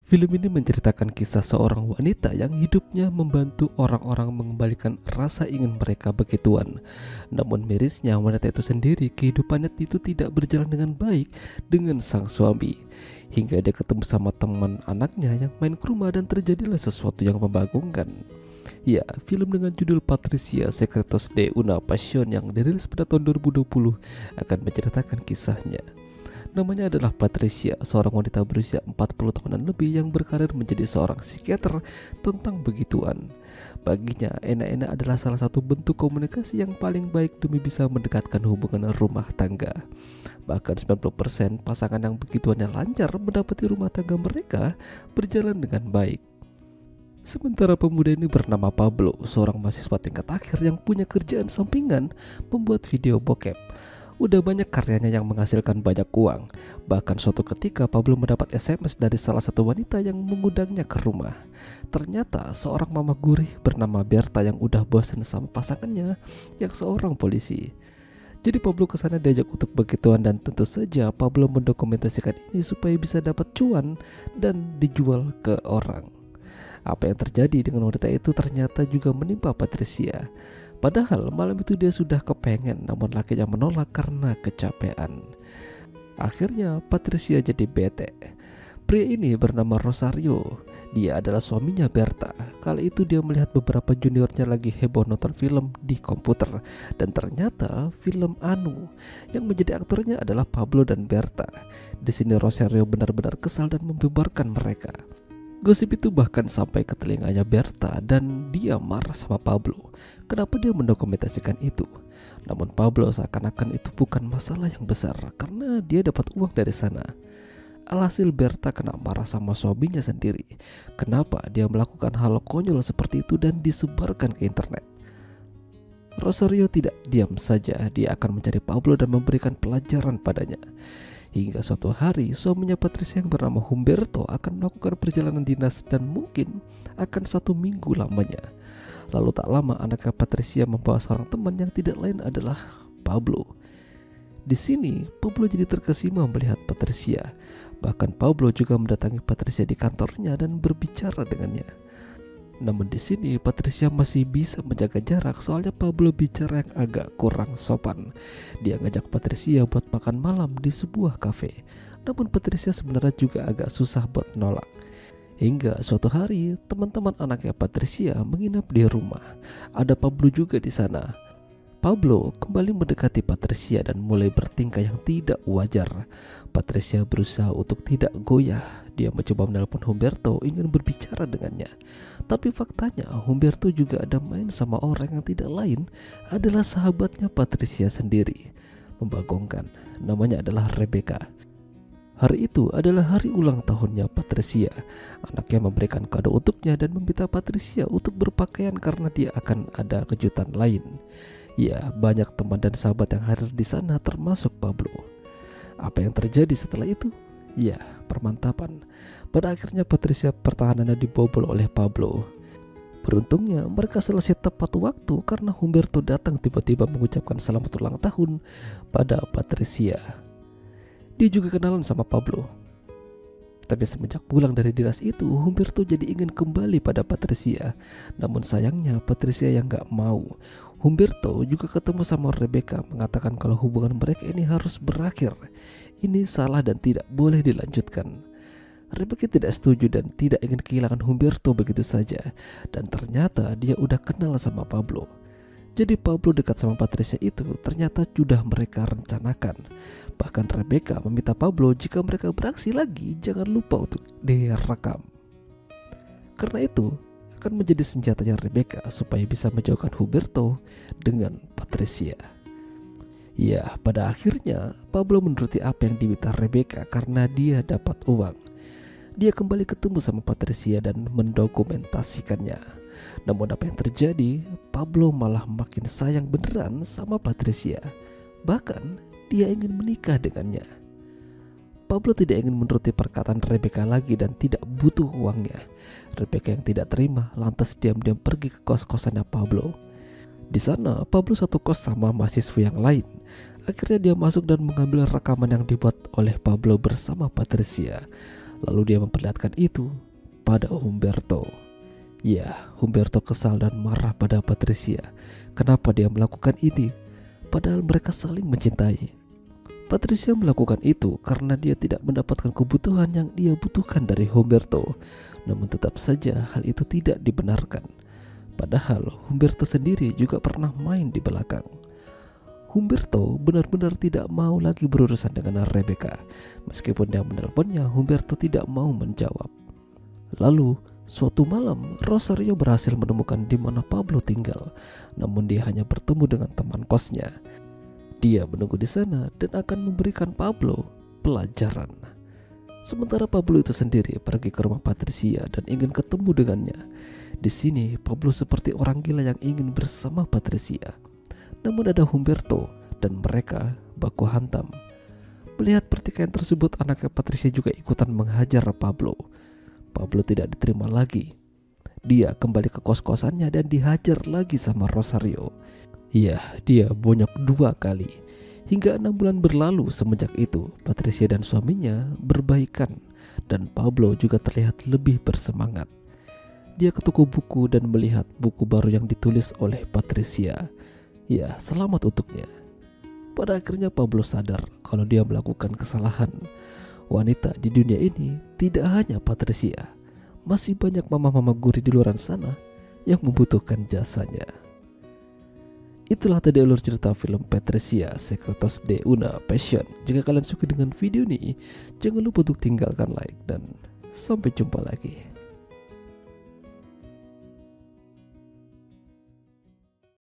Film ini menceritakan kisah seorang wanita yang hidupnya membantu orang-orang mengembalikan rasa ingin mereka begituan. Namun mirisnya wanita itu sendiri kehidupannya itu tidak berjalan dengan baik dengan sang suami. Hingga dia ketemu sama teman anaknya yang main ke rumah dan terjadilah sesuatu yang membagongkan. Ya, film dengan judul Patricia Secretos de una Pasión yang dirilis pada tahun 2020 akan menceritakan kisahnya. Namanya adalah Patricia, seorang wanita berusia 40 tahunan lebih yang berkarir menjadi seorang psikiater tentang begituan. Baginya, enak-enak adalah salah satu bentuk komunikasi yang paling baik demi bisa mendekatkan hubungan rumah tangga. Bahkan 90% pasangan yang begituannya lancar mendapati rumah tangga mereka berjalan dengan baik. Sementara pemuda ini bernama Pablo, seorang mahasiswa tingkat akhir yang punya kerjaan sampingan membuat video bokep. Udah banyak karyanya yang menghasilkan banyak uang. Bahkan suatu ketika Pablo mendapat SMS dari salah satu wanita yang mengundangnya ke rumah. Ternyata seorang mama gurih bernama Berta yang udah bosan sama pasangannya yang seorang polisi. Jadi Pablo kesana diajak untuk begituan dan tentu saja Pablo mendokumentasikan ini supaya bisa dapat cuan dan dijual ke orang. Apa yang terjadi dengan wanita itu ternyata juga menimpa Patricia. Padahal malam itu dia sudah kepengen, namun lakinya menolak karena kecapean. Akhirnya Patricia jadi bete. Pria ini bernama Rosario. Dia adalah suaminya Berta. Kali itu dia melihat beberapa juniornya lagi heboh nonton film di komputer. Dan ternyata film Anu yang menjadi aktornya adalah Pablo dan Berta. Di sini Rosario benar-benar kesal dan membubarkan mereka. Gosip itu bahkan sampai ke telinganya Berta dan dia marah sama Pablo. Kenapa dia mendokumentasikan itu? Namun Pablo seakan-akan itu bukan masalah yang besar karena dia dapat uang dari sana. Alhasil Berta kena marah sama suaminya sendiri. Kenapa dia melakukan hal konyol seperti itu dan disebarkan ke internet? Rosario tidak diam saja, dia akan mencari Pablo dan memberikan pelajaran padanya. Hingga suatu hari suaminya Patricia yang bernama Humberto akan melakukan perjalanan dinas dan mungkin akan 1 minggu lamanya. Lalu tak lama anaknya Patricia membawa seorang teman yang tidak lain adalah Pablo. Di sini Pablo jadi terkesima melihat Patricia. Bahkan Pablo juga mendatangi Patricia di kantornya dan berbicara dengannya. Namun di sini Patricia masih bisa menjaga jarak soalnya Pablo bicara yang agak kurang sopan. Dia ngajak Patricia buat makan malam di sebuah kafe. Namun Patricia sebenarnya juga agak susah buat nolak. Hingga suatu hari teman-teman anaknya Patricia menginap di rumah. Ada Pablo juga di sana. Pablo kembali mendekati Patricia dan mulai bertingkah yang tidak wajar. Patricia berusaha untuk tidak goyah. Dia mencoba menelpon Humberto ingin berbicara dengannya. Tapi faktanya Humberto juga ada main sama orang yang tidak lain adalah sahabatnya Patricia sendiri. Membagongkan, namanya adalah Rebecca. Hari itu adalah hari ulang tahunnya Patricia. Anaknya memberikan kado untuknya dan meminta Patricia untuk berpakaian karena dia akan ada kejutan lain. Ya, banyak teman dan sahabat yang hadir di sana termasuk Pablo. Apa yang terjadi setelah itu? Ya, permantapan. Pada akhirnya Patricia pertahanannya dibobol oleh Pablo. Beruntungnya mereka selesai tepat waktu karena Humberto datang tiba-tiba mengucapkan selamat ulang tahun pada Patricia. Dia juga kenalan sama Pablo. Tapi semenjak pulang dari dinas itu, Humberto jadi ingin kembali pada Patricia. Namun sayangnya Patricia yang gak mau. Humberto juga ketemu sama Rebecca mengatakan kalau hubungan mereka ini harus berakhir. Ini salah dan tidak boleh dilanjutkan. Rebecca tidak setuju dan tidak ingin kehilangan Humberto begitu saja. Dan ternyata dia udah kenal sama Pablo. Jadi Pablo dekat sama Patricia itu ternyata sudah mereka rencanakan. Bahkan Rebecca meminta Pablo jika mereka beraksi lagi jangan lupa untuk direkam. Karena itu akan menjadi senjatanya Rebecca supaya bisa menjauhkan Humberto dengan Patricia. Ya, pada akhirnya Pablo menuruti apa yang diminta Rebecca karena dia dapat uang. Dia kembali ketemu sama Patricia dan mendokumentasikannya. Namun apa yang terjadi, Pablo malah makin sayang beneran sama Patricia. Bahkan dia ingin menikah dengannya. Pablo tidak ingin menuruti perkataan Rebecca lagi dan tidak butuh uangnya. Rebecca yang tidak terima lantas diam-diam pergi ke kos-kosannya Pablo. Di sana Pablo satu kos sama mahasiswa yang lain. Akhirnya dia masuk dan mengambil rekaman yang dibuat oleh Pablo bersama Patricia. Lalu dia memperlihatkan itu pada Humberto. Ya, Humberto kesal dan marah pada Patricia. Kenapa dia melakukan ini? Padahal mereka saling mencintai. Patricia melakukan itu karena dia tidak mendapatkan kebutuhan yang dia butuhkan dari Humberto. Namun tetap saja hal itu tidak dibenarkan. Padahal Humberto sendiri juga pernah main di belakang. Humberto benar-benar tidak mau lagi berurusan dengan Rebecca. Meskipun dia menelponnya, Humberto tidak mau menjawab. Lalu suatu malam Rosario berhasil menemukan di mana Pablo tinggal. Namun dia hanya bertemu dengan teman kosnya. Dia menunggu di sana dan akan memberikan Pablo pelajaran. Sementara Pablo itu sendiri pergi ke rumah Patricia dan ingin ketemu dengannya. Di sini Pablo seperti orang gila yang ingin bersama Patricia. Namun ada Humberto dan mereka baku hantam. Melihat pertikaian tersebut, anaknya Patricia juga ikutan menghajar Pablo. Pablo tidak diterima lagi. Dia kembali ke kos-kosannya dan dihajar lagi sama Rosario. Ya, dia bonyok 2 kali. Hingga 6 bulan berlalu semenjak itu, Patricia dan suaminya berbaikan dan Pablo juga terlihat lebih bersemangat. Dia ke toko buku dan melihat buku baru yang ditulis oleh Patricia. Ya, selamat untuknya. Pada akhirnya Pablo sadar kalau dia melakukan kesalahan. Wanita di dunia ini tidak hanya Patricia. Masih banyak mama-mama gurih di luar sana yang membutuhkan jasanya. Itulah tadi alur cerita film Patricia Secretos de una Passion. Jika kalian suka dengan video ini, jangan lupa untuk tinggalkan like dan sampai jumpa lagi.